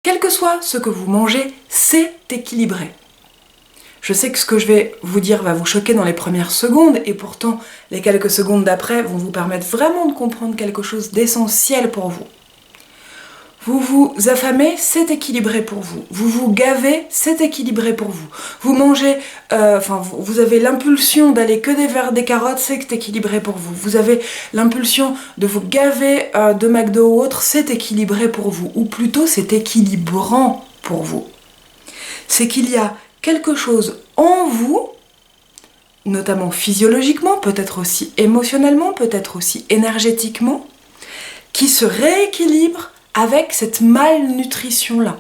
Quel que soit ce que vous mangez, c'est équilibré. Je sais que ce que je vais vous dire va vous choquer dans les premières secondes, et pourtant les quelques secondes d'après vont vous permettre vraiment de comprendre quelque chose d'essentiel pour vous. Vous vous affamez, c'est équilibré pour vous. Vous vous gavez, c'est équilibré pour vous. Vous mangez, vous avez l'impulsion d'aller que vers des carottes, c'est équilibré pour vous. Vous avez l'impulsion de vous gaver de McDo ou autre, c'est équilibré pour vous. Ou plutôt, c'est équilibrant pour vous. C'est qu'il y a quelque chose en vous, notamment physiologiquement, peut-être aussi émotionnellement, peut-être aussi énergétiquement, qui se rééquilibre avec cette malnutrition-là.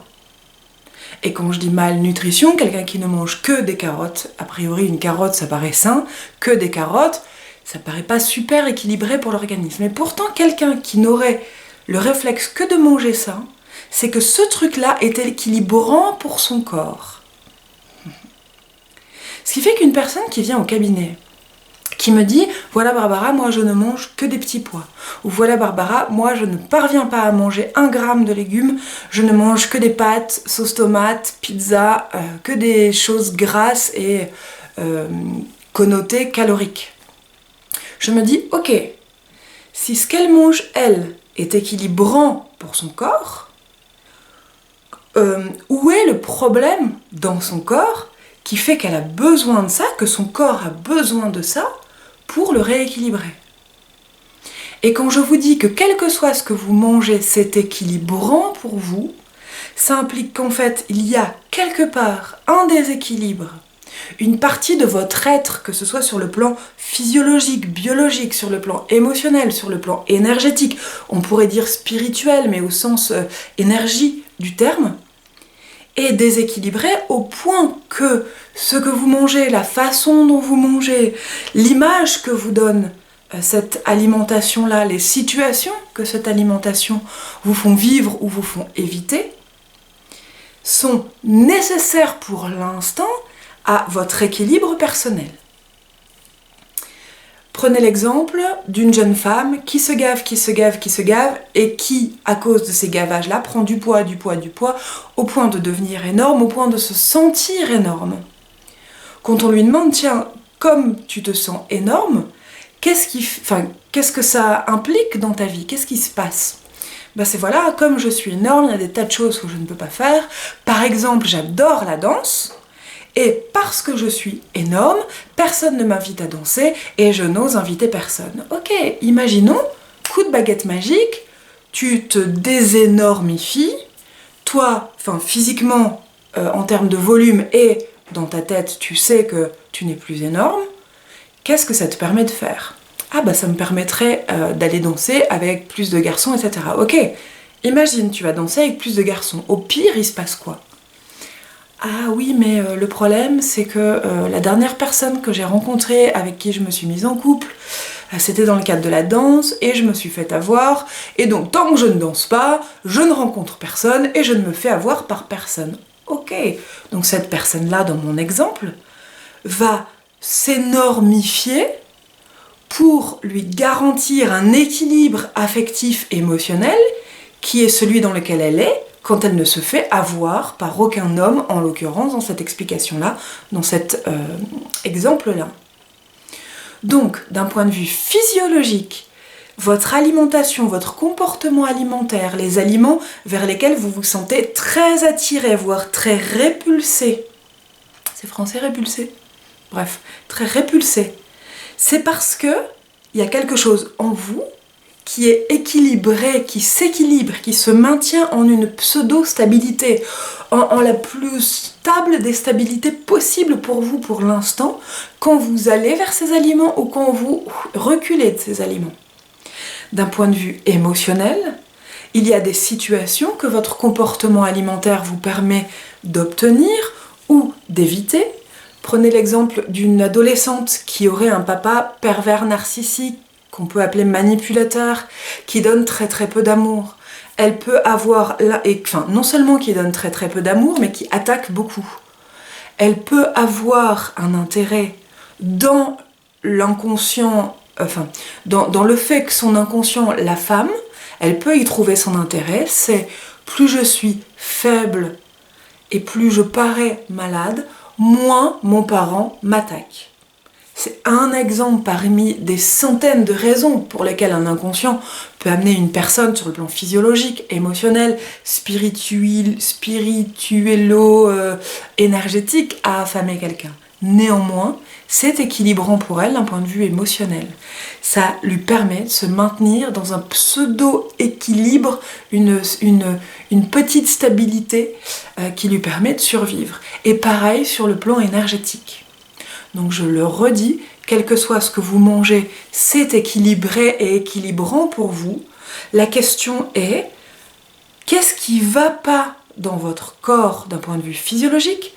Et quand je dis malnutrition, quelqu'un qui ne mange que des carottes, a priori une carotte ça paraît sain, que des carottes, ça paraît pas super équilibré pour l'organisme. Et pourtant quelqu'un qui n'aurait le réflexe que de manger ça, c'est que ce truc-là est équilibrant pour son corps. Ce qui fait qu'une personne qui vient au cabinet, qui me dit « Voilà Barbara, moi je ne mange que des petits pois » ou « Voilà Barbara, moi je ne parviens pas à manger 1 gramme de légumes, je ne mange que des pâtes, sauce tomate, pizza, que des choses grasses et connotées caloriques. » Je me dis « Ok, si ce qu'elle mange, elle, est équilibrant pour son corps, où est le problème dans son corps qui fait qu'elle a besoin de ça, que son corps a besoin de ça pour le rééquilibrer. Et quand je vous dis que quel que soit ce que vous mangez, c'est équilibrant pour vous, ça implique qu'en fait, il y a quelque part un déséquilibre, une partie de votre être, que ce soit sur le plan physiologique, biologique, sur le plan émotionnel, sur le plan énergétique, on pourrait dire spirituel, mais au sens énergie du terme, est déséquilibré au point que ce que vous mangez, la façon dont vous mangez, l'image que vous donne cette alimentation-là, les situations que cette alimentation vous font vivre ou vous font éviter, sont nécessaires pour l'instant à votre équilibre personnel. Prenez l'exemple d'une jeune femme qui se gave et qui, à cause de ces gavages-là, prend du poids, au point de devenir énorme, au point de se sentir énorme. Quand on lui demande, tiens, comme tu te sens énorme, qu'est-ce que ça implique dans ta vie? Qu'est-ce qui se passe? C'est voilà, comme je suis énorme, il y a des tas de choses que je ne peux pas faire. Par exemple, j'adore la danse. Et parce que je suis énorme, personne ne m'invite à danser et je n'ose inviter personne. Ok, imaginons, coup de baguette magique, tu te désénormifies, toi, physiquement, en termes de volume et dans ta tête, tu sais que tu n'es plus énorme. Qu'est-ce que ça te permet de faire? Ça me permettrait d'aller danser avec plus de garçons, etc. Ok, imagine, tu vas danser avec plus de garçons. Au pire, il se passe quoi? Ah oui, mais le problème, c'est que la dernière personne que j'ai rencontrée, avec qui je me suis mise en couple, c'était dans le cadre de la danse, et je me suis fait avoir, et donc tant que je ne danse pas, je ne rencontre personne, et je ne me fais avoir par personne. Ok, donc cette personne-là, dans mon exemple, va s'énormifier pour lui garantir un équilibre affectif émotionnel, qui est celui dans lequel elle est, quand elle ne se fait avoir par aucun homme, en l'occurrence dans cette explication-là, dans cet exemple-là. Donc, d'un point de vue physiologique, votre alimentation, votre comportement alimentaire, les aliments vers lesquels vous vous sentez très attiré, voire très répulsé. C'est français répulsé? Bref, très répulsé. C'est parce que il y a quelque chose en vous qui est équilibré, qui s'équilibre, qui se maintient en une pseudo-stabilité, en la plus stable des stabilités possibles pour vous pour l'instant, quand vous allez vers ces aliments ou quand vous reculez de ces aliments. D'un point de vue émotionnel, il y a des situations que votre comportement alimentaire vous permet d'obtenir ou d'éviter. Prenez l'exemple d'une adolescente qui aurait un papa pervers narcissique, qu'on peut appeler manipulateur, qui donne très très peu d'amour. Elle peut avoir, non seulement qui donne très très peu d'amour, mais qui attaque beaucoup. Elle peut avoir un intérêt dans l'inconscient, dans le fait que son inconscient la femme, elle peut y trouver son intérêt, c'est plus je suis faible et plus je parais malade, moins mon parent m'attaque. C'est un exemple parmi des centaines de raisons pour lesquelles un inconscient peut amener une personne sur le plan physiologique, émotionnel, énergétique à affamer quelqu'un. Néanmoins, c'est équilibrant pour elle d'un point de vue émotionnel. Ça lui permet de se maintenir dans un pseudo-équilibre, une petite stabilité qui lui permet de survivre. Et pareil sur le plan énergétique. Donc je le redis, quel que soit ce que vous mangez, c'est équilibré et équilibrant pour vous. La question est, qu'est-ce qui ne va pas dans votre corps d'un point de vue physiologique ?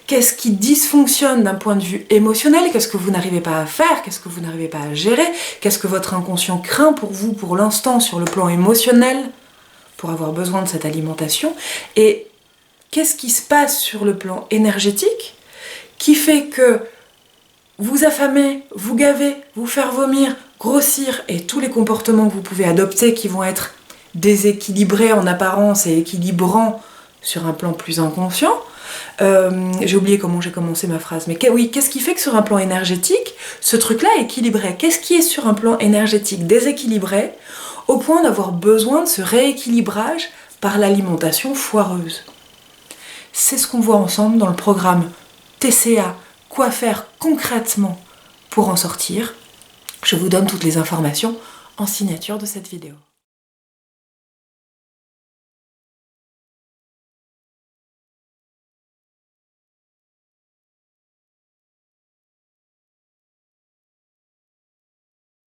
Qu'est-ce qui dysfonctionne d'un point de vue émotionnel ? Qu'est-ce que vous n'arrivez pas à faire ? Qu'est-ce que vous n'arrivez pas à gérer ? Qu'est-ce que votre inconscient craint pour vous pour l'instant sur le plan émotionnel pour avoir besoin de cette alimentation ? Et qu'est-ce qui se passe sur le plan énergétique qui fait que vous affamer, vous gaver, vous faire vomir, grossir et tous les comportements que vous pouvez adopter qui vont être déséquilibrés en apparence et équilibrants sur un plan plus inconscient. J'ai oublié comment j'ai commencé ma phrase, mais oui, qu'est-ce qui fait que sur un plan énergétique, ce truc-là est équilibré ? Qu'est-ce qui est sur un plan énergétique déséquilibré au point d'avoir besoin de ce rééquilibrage par l'alimentation foireuse ? C'est ce qu'on voit ensemble dans le programme TCA. Quoi faire concrètement pour en sortir ? Je vous donne toutes les informations en signature de cette vidéo.